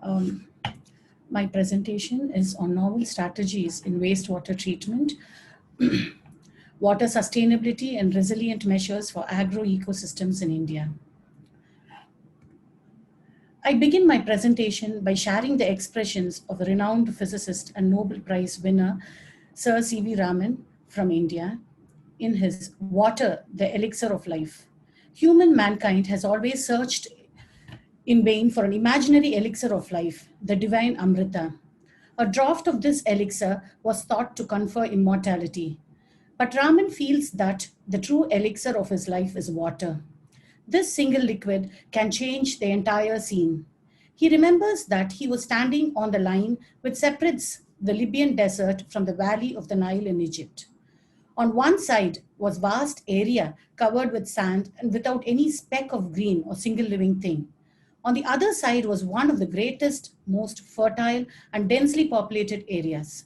Um, my presentation is on novel strategies in wastewater treatment, water sustainability and resilient measures for agro ecosystems in India. I begin my presentation by sharing the expressions of a renowned physicist and Nobel Prize winner, Sir C.V. Raman from India, in his Water, the Elixir of Life. Human mankind has always searched in vain for an imaginary elixir of life, the divine Amrita. A draught of this elixir was thought to confer immortality. But Raman feels that the true elixir of his life is water. This single liquid can change the entire scene. He remembers that he was standing on the line which separates the Libyan desert from the valley of the Nile in Egypt. On one side was vast area covered with sand and without any speck of green or single living thing. On the other side was one of the greatest, most fertile and densely populated areas.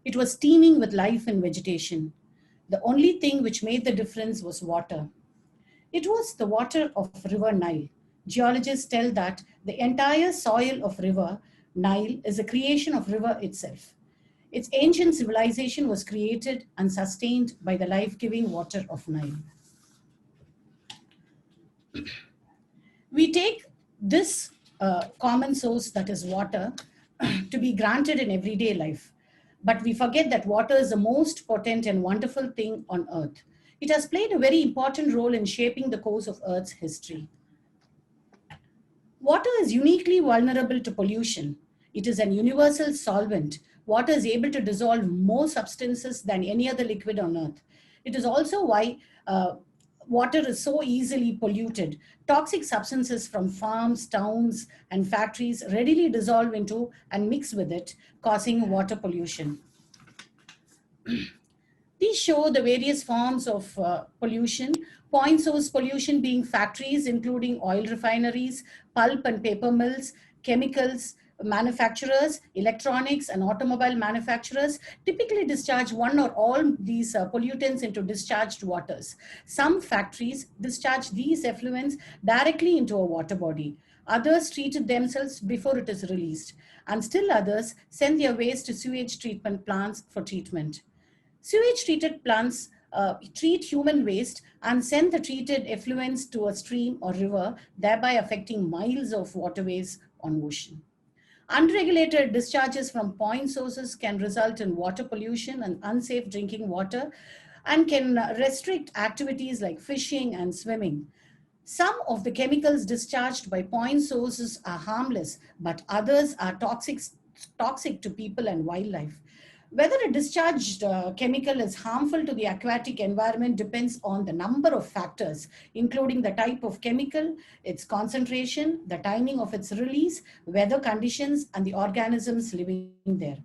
It was teeming with life and vegetation. The only thing which made the difference was water. It was the water of River Nile. Geologists tell that the entire soil of River Nile is a creation of river itself. Its ancient civilization was created and sustained by the life-giving water of Nile. We take this common source that is water to be granted in everyday life. But we forget that water is the most potent and wonderful thing on earth. It has played a very important role in shaping the course of Earth's history. Water is uniquely vulnerable to pollution. It is an universal solvent. Water is able to dissolve more substances than any other liquid on earth. It is also why water is so easily polluted. Toxic substances from farms, towns, and factories readily dissolve into and mix with it, causing water pollution. These show the various forms of pollution. Point source pollution being factories, including oil refineries, pulp and paper mills, chemicals, manufacturers, electronics and automobile manufacturers typically discharge one or all these pollutants into discharged waters. Some factories discharge these effluents directly into a water body. Others treat it themselves before it is released. And still others send their waste to sewage treatment plants for treatment. Sewage treated plants treat human waste and send the treated effluents to a stream or river, thereby affecting miles of waterways on ocean. Unregulated discharges from point sources can result in water pollution and unsafe drinking water and can restrict activities like fishing and swimming. Some of the chemicals discharged by point sources are harmless, but others are toxic to people and wildlife. Whether a discharged chemical is harmful to the aquatic environment depends on the number of factors, including the type of chemical, its concentration, the timing of its release, weather conditions, and the organisms living there.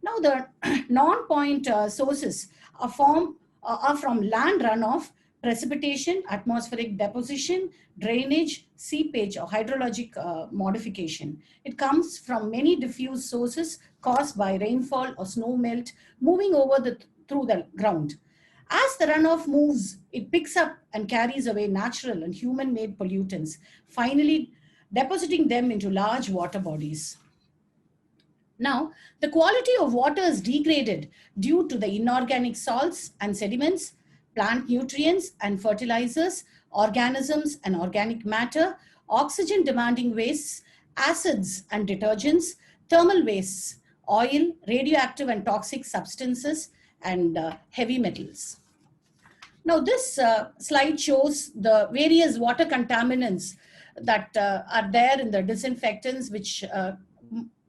Now, the non-point sources are from land runoff, precipitation, atmospheric deposition, drainage, seepage, or hydrologic modification. It comes from many diffuse sources caused by rainfall or snow melt moving through the ground. As the runoff moves, it picks up and carries away natural and human-made pollutants, finally depositing them into large water bodies. Now, the quality of water is degraded due to the inorganic salts and sediments, plant nutrients and fertilizers, organisms and organic matter, oxygen-demanding wastes, acids and detergents, thermal wastes, oil, radioactive and toxic substances, and heavy metals. Now, this slide shows the various water contaminants that are there in the disinfectants which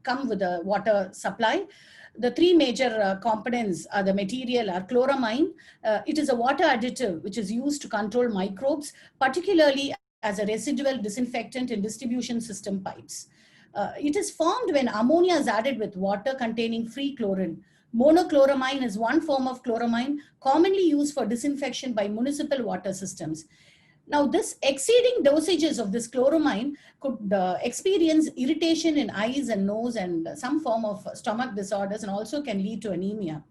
come with the water supply. The three major components are the material are chloramine. It is a water additive which is used to control microbes, particularly as a residual disinfectant in distribution system pipes. It is formed when ammonia is added with water containing free chlorine. Monochloramine is one form of chloramine commonly used for disinfection by municipal water systems. Now, this exceeding dosages of this chloramine could experience irritation in eyes and nose and some form of stomach disorders, and also can lead to anemia.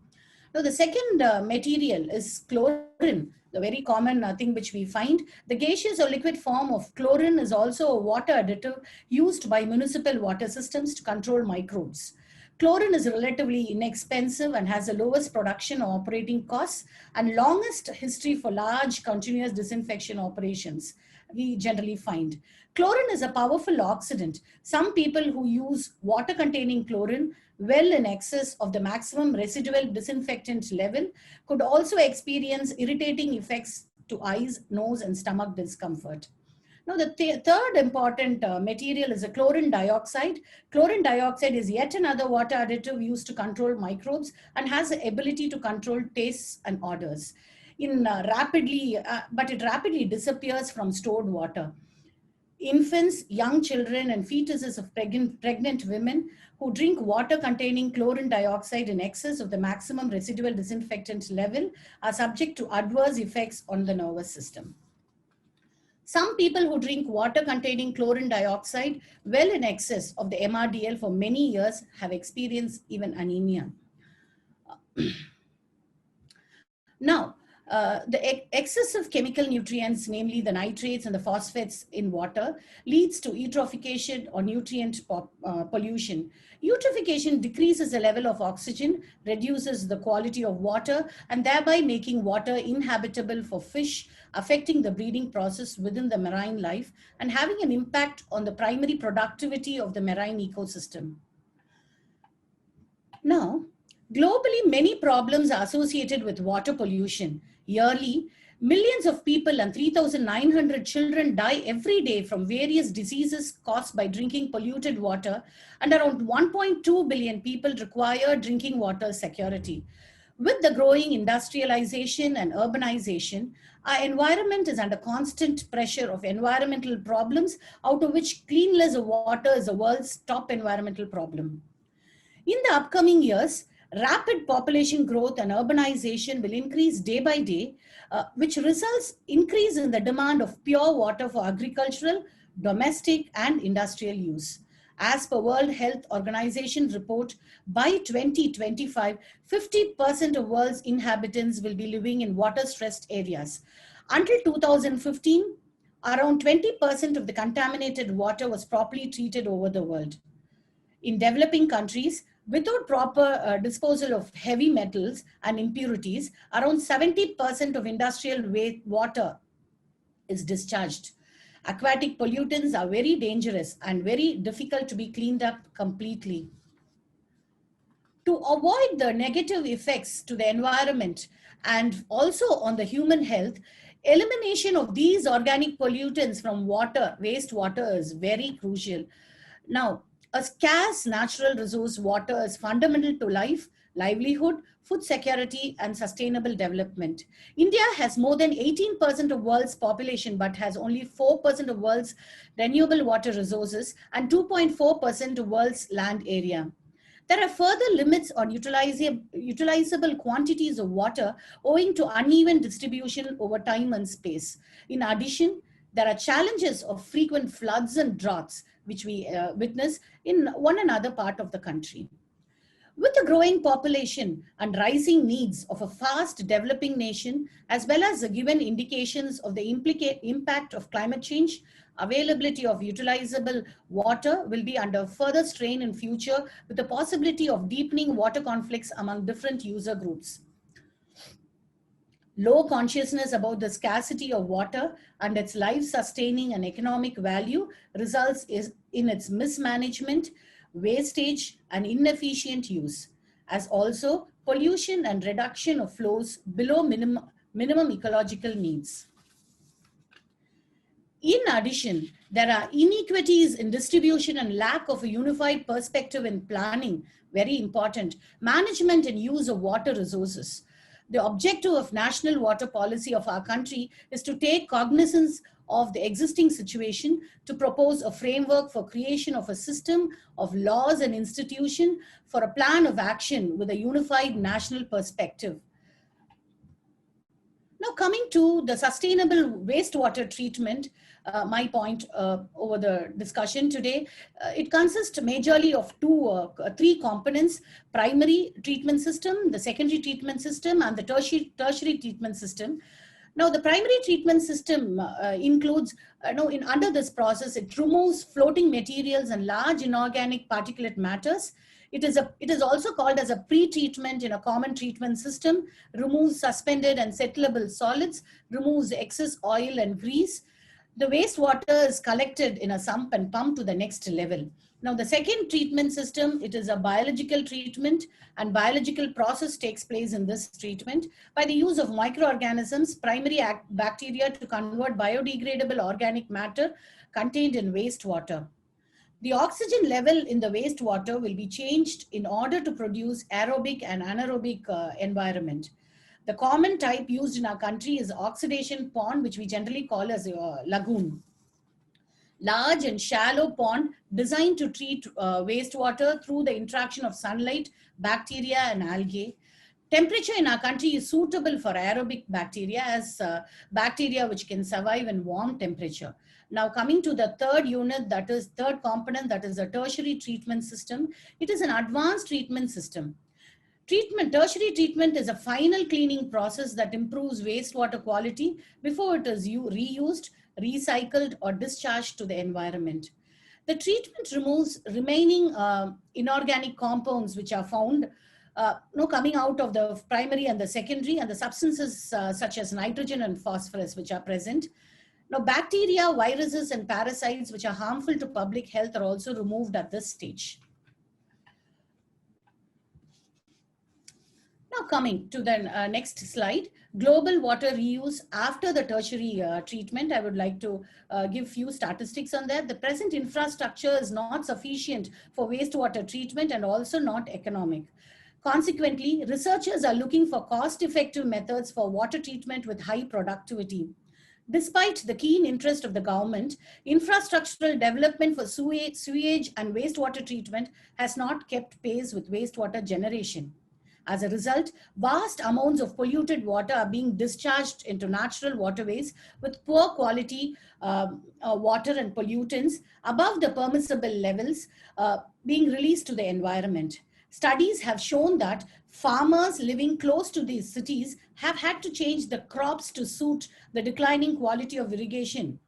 Now, the second material is chlorine. the very common thing which we find. The gaseous or liquid form of chlorine is also a water additive used by municipal water systems to control microbes. Chlorine is relatively inexpensive and has the lowest production or operating costs and longest history for large continuous disinfection operations, we generally find. Chlorine is a powerful oxidant. Some people who use water containing chlorine well in excess of the maximum residual disinfectant level could also experience irritating effects to eyes, nose, and stomach discomfort. Now, the third important material is a chlorine dioxide. Chlorine dioxide is yet another water additive used to control microbes and has the ability to control tastes and odors. But it rapidly disappears from stored water. Infants, young children, and fetuses of pregnant women who drink water containing chlorine dioxide in excess of the maximum residual disinfectant level are subject to adverse effects on the nervous system. Some people who drink water containing chlorine dioxide well in excess of the MRDL for many years have experienced even anemia. Now, the excessive chemical nutrients, namely the nitrates and the phosphates in water, leads to eutrophication or nutrient pollution. Eutrophication decreases the level of oxygen, reduces the quality of water, and thereby making water inhabitable for fish, affecting the breeding process within the marine life and having an impact on the primary productivity of the marine ecosystem. Now, globally, many problems are associated with water pollution. Yearly, millions of people and 3,900 children die every day from various diseases caused by drinking polluted water, and around 1.2 billion people require drinking water security. With the growing industrialization and urbanization, our environment is under constant pressure of environmental problems, out of which cleanliness of water is the world's top environmental problem. In the upcoming years, rapid population growth and urbanization will increase day by day, which results increase in the demand of pure water for agricultural, domestic, and industrial use. As per World Health Organization report, by 2025, 50% of world's inhabitants will be living in water-stressed areas. Until 2015, around 20% of the contaminated water was properly treated over the world. In developing countries, without proper disposal of heavy metals and impurities, around 70% of industrial water is discharged. Aquatic pollutants are very dangerous and very difficult to be cleaned up completely. To avoid the negative effects to the environment and also on the human health, elimination of these organic pollutants from water, wastewater, is very crucial. Now, a scarce natural resource, water, is fundamental to life, livelihood, food security, and sustainable development. India has more than 18% of world's population, but has only 4% of world's renewable water resources and 2.4% of world's land area. There are further limits on utilizable quantities of water owing to uneven distribution over time and space. In addition, there are challenges of frequent floods and droughts, which we witness in one another part of the country. With the growing population and rising needs of a fast developing nation, as well as the given indications of the impact of climate change, availability of utilizable water will be under further strain in future, with the possibility of deepening water conflicts among different user groups. Low consciousness about the scarcity of water and its life-sustaining and economic value results in its mismanagement, wastage, and inefficient use, as also pollution and reduction of flows below minimum ecological needs. In addition, there are inequities in distribution and lack of a unified perspective in planning, very important, management and use of water resources. The objective of national water policy of our country is to take cognizance of the existing situation, to propose a framework for creation of a system of laws and institution for a plan of action with a unified national perspective. Now, coming to the sustainable wastewater treatment, my point over the discussion today, it consists majorly of three components: primary treatment system, the secondary treatment system, and the tertiary treatment system. Now, the primary treatment system includes, under this process, it removes floating materials and large inorganic particulate matters. It is also called as a pre-treatment in a common treatment system, removes suspended and settleable solids, removes excess oil and grease. The wastewater is collected in a sump and pumped to the next level. Now, the second treatment system, it is a biological treatment, and biological process takes place in this treatment by the use of microorganisms, primary bacteria to convert biodegradable organic matter contained in wastewater. The oxygen level in the wastewater will be changed in order to produce aerobic and anaerobic environment. The common type used in our country is oxidation pond, which we generally call as a lagoon. Large and shallow pond designed to treat wastewater through the interaction of sunlight, bacteria, and algae. Temperature in our country is suitable for aerobic bacteria as bacteria which can survive in warm temperature. Now coming to the third unit, that is third component, that is a tertiary treatment system. It is an advanced treatment system. Tertiary treatment is a final cleaning process that improves wastewater quality before it is reused, recycled, or discharged to the environment. The treatment removes remaining inorganic compounds which are found coming out of the primary and the secondary, and the substances such as nitrogen and phosphorus which are present. Now, bacteria, viruses, and parasites which are harmful to public health are also removed at this stage. Now coming to the next slide, global water reuse after the tertiary treatment. I would like to give few statistics on that. The present infrastructure is not sufficient for wastewater treatment and also not economic. Consequently, researchers are looking for cost-effective methods for water treatment with high productivity. Despite the keen interest of the government, infrastructural development for sewage and wastewater treatment has not kept pace with wastewater generation. As a result, vast amounts of polluted water are being discharged into natural waterways with poor quality water and pollutants above the permissible levels being released to the environment. Studies have shown that farmers living close to these cities have had to change the crops to suit the declining quality of irrigation.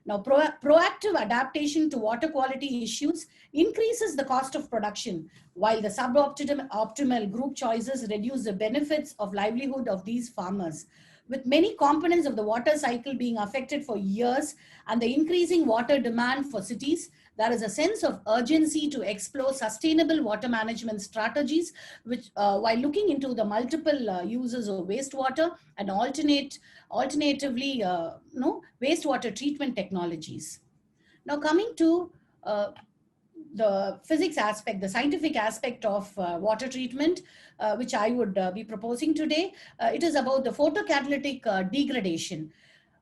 Now, proactive adaptation to water quality issues increases the cost of production, while the suboptimal group choices reduce the benefits of livelihood of these farmers. With many components of the water cycle being affected for years and the increasing water demand for cities, there is a sense of urgency to explore sustainable water management strategies, which, while looking into the multiple uses of wastewater and alternatively, wastewater treatment technologies. Now, coming to the physics aspect, the scientific aspect of water treatment, which I would be proposing today, it is about the photocatalytic degradation.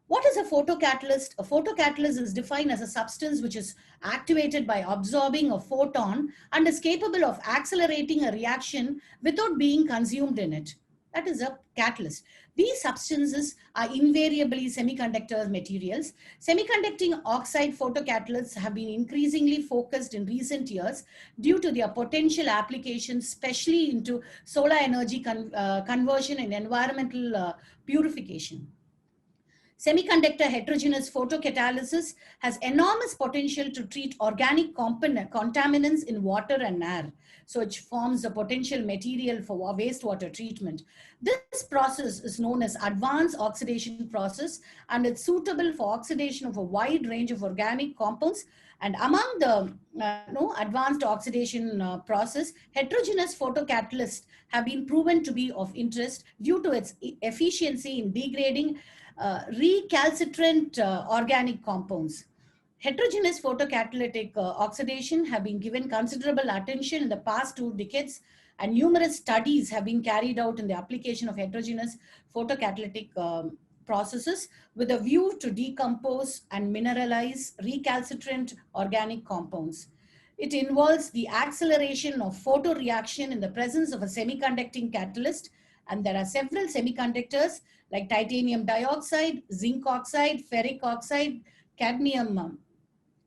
What is a photocatalyst? A photocatalyst is defined as a substance which is activated by absorbing a photon and is capable of accelerating a reaction without being consumed in it. That is a catalyst. These substances are invariably semiconductor materials. Semiconducting oxide photocatalysts have been increasingly focused in recent years due to their potential applications, especially into solar energy conversion and environmental purification. Semiconductor heterogeneous photocatalysis has enormous potential to treat organic contaminants in water and air. So it forms a potential material for wastewater treatment. This process is known as advanced oxidation process, and it's suitable for oxidation of a wide range of organic compounds. And among the advanced oxidation process, heterogeneous photocatalysts have been proven to be of interest due to its efficiency in degrading recalcitrant organic compounds. Heterogeneous photocatalytic oxidation have been given considerable attention in the past 2 decades, and numerous studies have been carried out in the application of heterogeneous photocatalytic processes with a view to decompose and mineralize recalcitrant organic compounds. It involves the acceleration of photoreaction in the presence of a semiconducting catalyst, and there are several semiconductors like titanium dioxide, zinc oxide, ferric oxide, cadmium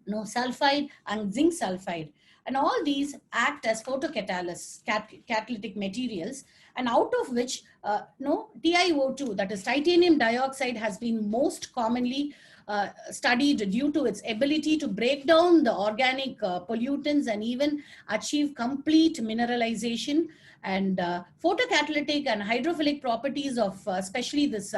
sulfide, and zinc sulfide. And all these act as photocatalysts, catalytic materials, and out of which TiO2, that is titanium dioxide, has been most commonly studied due to its ability to break down the organic pollutants and even achieve complete mineralization. And photocatalytic and hydrophilic properties of especially this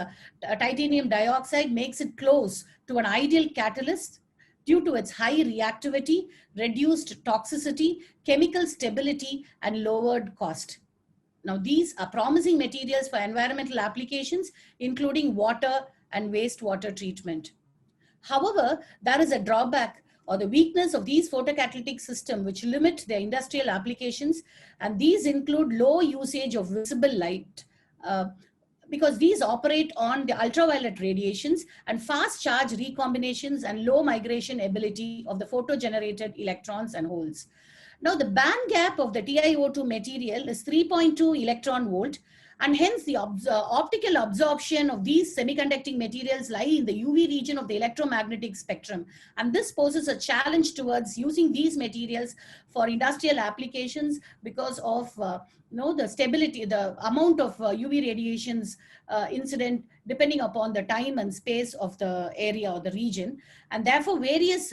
titanium dioxide makes it close to an ideal catalyst due to its high reactivity, reduced toxicity, chemical stability, and lowered cost. Now, these are promising materials for environmental applications, including water and wastewater treatment. However, there is a drawback or the weakness of these photocatalytic systems which limit their industrial applications, and these include low usage of visible light, because these operate on the ultraviolet radiations and fast charge recombinations and low migration ability of the photo-generated electrons and holes. Now, the band gap of the TiO2 material is 3.2 electron volt, and hence the optical absorption of these semiconducting materials lie in the UV region of the electromagnetic spectrum. And this poses a challenge towards using these materials for industrial applications because of the stability, the amount of UV radiations incident depending upon the time and space of the area or the region. And therefore various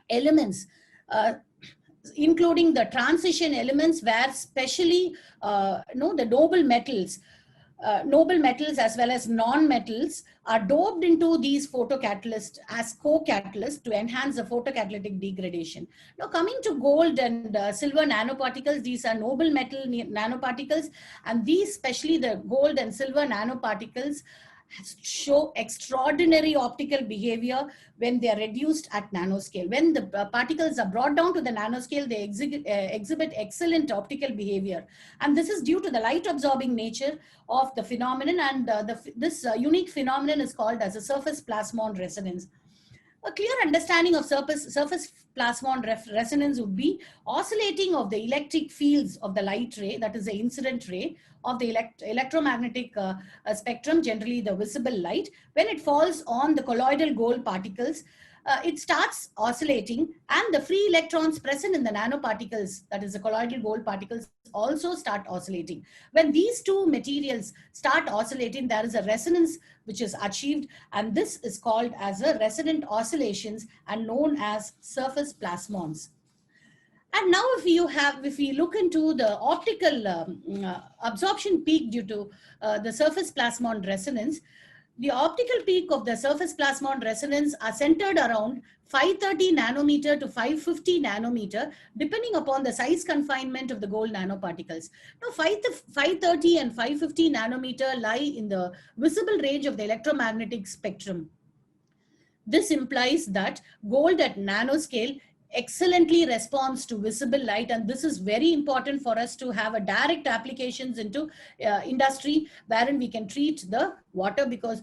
elements, including the transition elements, where especially the noble metals as well as non-metals are doped into these photocatalysts as co-catalysts to enhance the photocatalytic degradation. Now, coming to gold and silver nanoparticles, these are noble metal nanoparticles, and these, especially the gold and silver nanoparticles, show extraordinary optical behavior when they are reduced at nanoscale. When the particles are brought down to the nanoscale, they exhibit excellent optical behavior. And this is due to the light absorbing nature of the phenomenon, and this unique phenomenon is called as a surface plasmon resonance. A clear understanding of surface plasmon resonance would be oscillating of the electric fields of the light ray, that is the incident ray of the electromagnetic spectrum, generally the visible light. When it falls on the colloidal gold particles, it starts oscillating, and the free electrons present in the nanoparticles, that is the colloidal gold particles, also start oscillating. When these two materials start oscillating, there is a resonance which is achieved, and this is called as a resonant oscillations and known as surface plasmons. And now if we look into the optical absorption peak due to the surface plasmon resonance, the optical peak of the surface plasmon resonance are centered around 530 nanometer to 550 nanometer, depending upon the size confinement of the gold nanoparticles. Now, 530 and 550 nanometer lie in the visible range of the electromagnetic spectrum. This implies that gold at nanoscale excellently responds to visible light, and this is very important for us to have a direct applications into industry wherein we can treat the water, because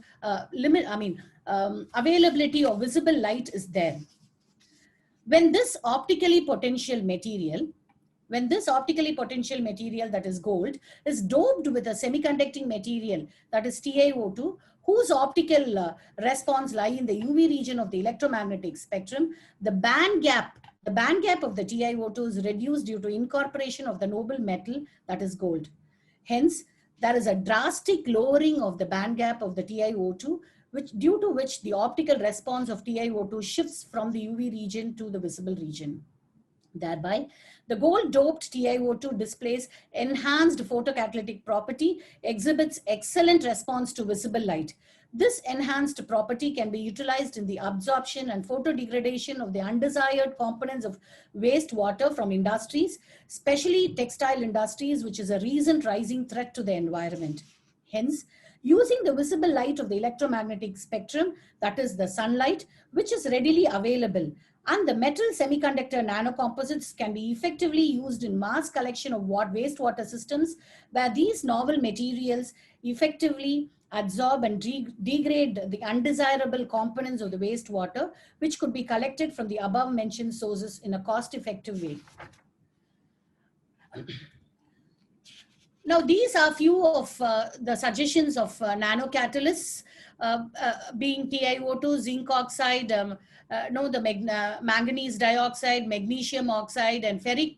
availability of visible light is there. When this optically potential material, that is gold, is doped with a semiconducting material, that is TiO2, whose optical response lie in the UV region of the electromagnetic spectrum, the band gap of the TiO2 is reduced due to incorporation of the noble metal, that is gold. Hence, there is a drastic lowering of the band gap of the TiO2, due to which the optical response of TiO2 shifts from the UV region to the visible region. Thereby, the gold-doped TiO2 displays enhanced photocatalytic property, exhibits excellent response to visible light. This enhanced property can be utilized in the absorption and photodegradation of the undesired components of wastewater from industries, especially textile industries, which is a recent rising threat to the environment. Hence, using the visible light of the electromagnetic spectrum, that is the sunlight, which is readily available, and the metal semiconductor nanocomposites can be effectively used in mass collection of wastewater systems, where these novel materials effectively absorb and degrade the undesirable components of the wastewater, which could be collected from the above mentioned sources in a cost-effective way. Now, these are few of the suggestions of nanocatalysts. being TiO2, zinc oxide, no, the manganese dioxide, magnesium oxide, and ferric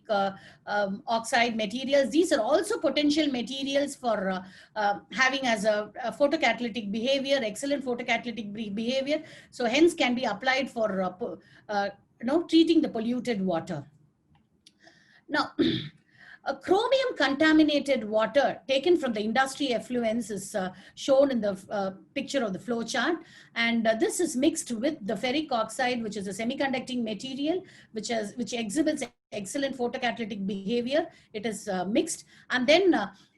oxide materials. These are also potential materials for having as a photocatalytic behavior, excellent photocatalytic behavior. So hence can be applied for treating the polluted water. Now, a chromium contaminated water taken from the industry effluents is shown in the picture of the flow chart. And this is mixed with the ferric oxide, which is a semiconducting material, which exhibits excellent photocatalytic behavior. It is mixed. And then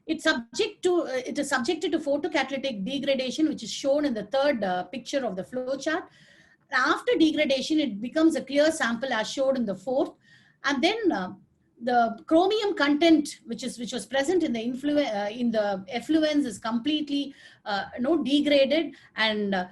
it is subjected to photocatalytic degradation, which is shown in the third picture of the flow chart. After degradation, it becomes a clear sample as shown in the fourth. And then the chromium content, which was present in the effluents, is completely degraded and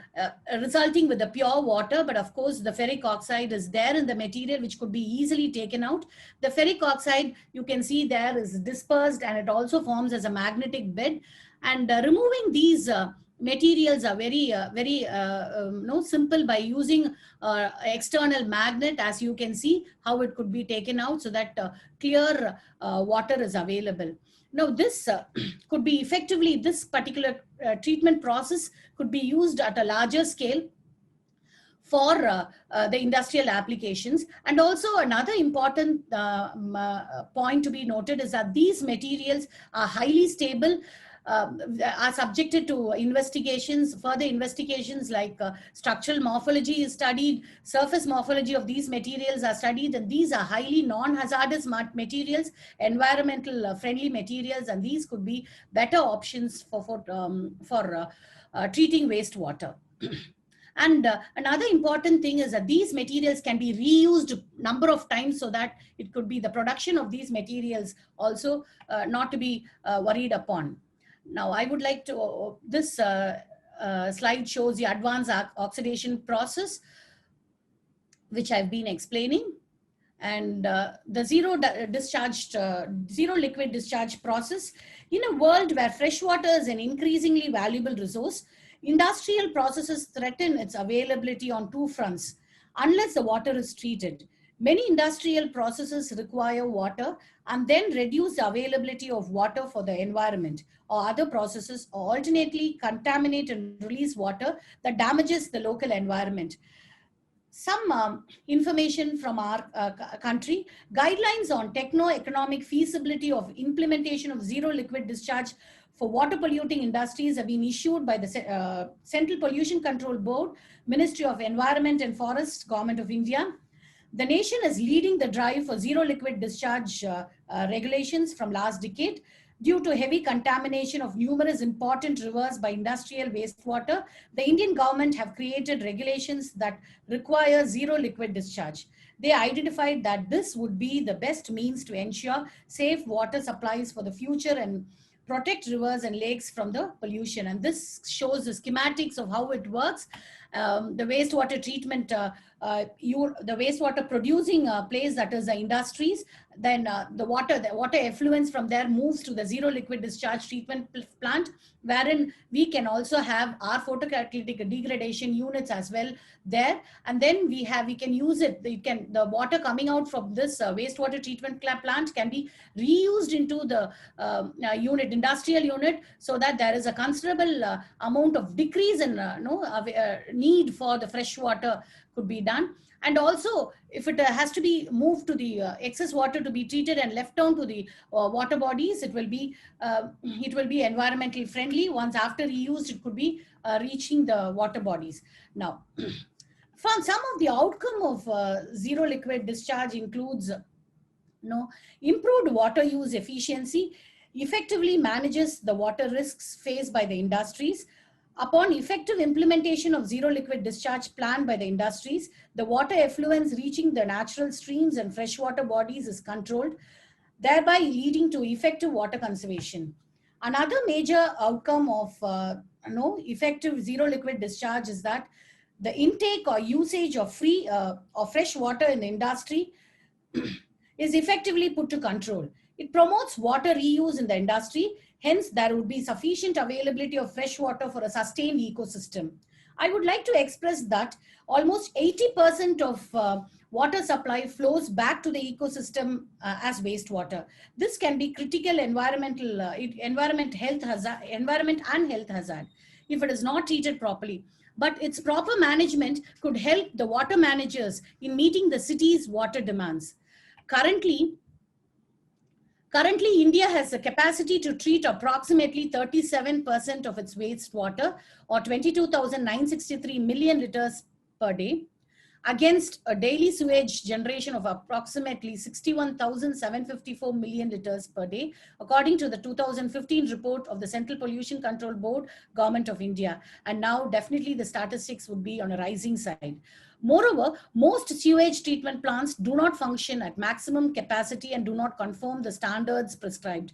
resulting with the pure water. But of course, the ferric oxide is there in the material, which could be easily taken out. The ferric oxide, you can see there, is dispersed, and it also forms as a magnetic bed. And removing these materials are very simple by using external magnet, as you can see how it could be taken out, so that clear water is available. Now this could be effectively, this particular treatment process could be used at a larger scale for the industrial applications. And also another important point to be noted is that these materials are highly stable, are subjected to investigations, further investigations, like structural morphology is studied, surface morphology of these materials are studied, and these are highly non-hazardous materials, environmental friendly materials, and these could be better options for treating wastewater. And another important thing is that these materials can be reused number of times, so that it could be the production of these materials also not to be worried upon. Now, I would like to, this slide shows the advanced oxidation process, which I've been explaining. And the zero liquid discharge process. In a world where fresh water is an increasingly valuable resource, industrial processes threaten its availability on two fronts, unless the water is treated. Many industrial processes require water and then reduce the availability of water for the environment, or other processes, or alternately contaminate and release water that damages the local environment. Some information from our country: guidelines on techno-economic feasibility of implementation of zero liquid discharge for water polluting industries have been issued by the Central Pollution Control Board, Ministry of Environment and Forests, Government of India. The nation is leading the drive for zero liquid discharge regulations from last decade. Due to heavy contamination of numerous important rivers by industrial wastewater, the Indian government have created regulations that require zero liquid discharge. They identified that this would be the best means to ensure safe water supplies for the future and protect rivers and lakes from the pollution. And this shows the schematics of how it works. The wastewater treatment, the wastewater producing place, that is the industries, then the water effluents from there moves to the zero liquid discharge treatment plant, wherein we can also have our photocatalytic degradation units as well there. And then we can use it. The water coming out from this wastewater treatment plant can be reused into the industrial unit, so that there is a considerable amount of decrease in need for the fresh water could be done. And also, if it has to be moved to the excess water to be treated and left down to the water bodies, it will be environmentally friendly. Once after reused, it could be reaching the water bodies. Now, from some of the outcome of zero liquid discharge includes improved water use efficiency, effectively manages the water risks faced by the industries. Upon effective implementation of zero liquid discharge plan by the industries, the water effluents reaching the natural streams and freshwater bodies is controlled, thereby leading to effective water conservation. Another major outcome of effective zero liquid discharge is that the intake or usage of fresh water in the industry is effectively put to control. It promotes water reuse in the industry, Hence, there would be sufficient availability of fresh water for a sustained ecosystem. I would like to express that almost 80% of water supply flows back to the ecosystem as wastewater. This can be critical environment and health hazard if it is not treated properly. But its proper management could help the water managers in meeting the city's water demands. Currently, India has the capacity to treat approximately 37% of its wastewater, or 22,963 million liters per day, against a daily sewage generation of approximately 61,754 million liters per day, according to the 2015 report of the Central Pollution Control Board, Government of India. And now definitely the statistics would be on a rising side. Moreover, most sewage treatment plants do not function at maximum capacity and do not conform the standards prescribed.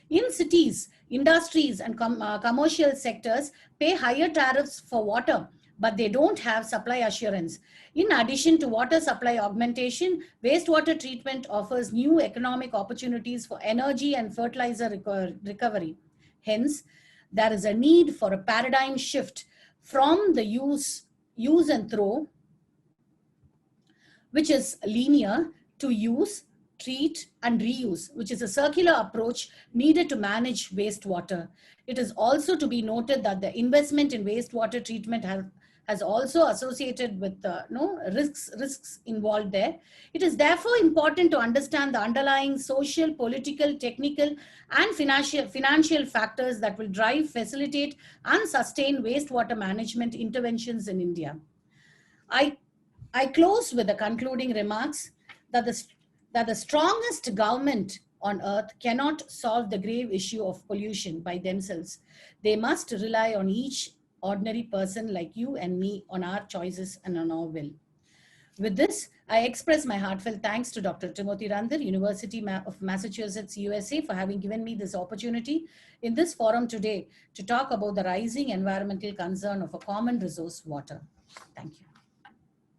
In cities, industries and commercial sectors pay higher tariffs for water, but they don't have supply assurance. In addition to water supply augmentation, wastewater treatment offers new economic opportunities for energy and fertilizer recovery. Hence, there is a need for a paradigm shift from the use and throw, which is linear, to use, treat, and reuse, which is a circular approach needed to manage wastewater. It is also to be noted that the investment in wastewater treatment has also associated with risks involved there. It is therefore important to understand the underlying social, political, technical, and financial factors that will drive, facilitate, and sustain wastewater management interventions in India. I close with the concluding remarks that the strongest government on earth cannot solve the grave issue of pollution by themselves. They must rely on each ordinary person like you and me, on our choices and on our will. With this, I express my heartfelt thanks to Dr. Timothy Randhir, University of Massachusetts, USA, for having given me this opportunity in this forum today to talk about the rising environmental concern of a common resource, water. Thank you.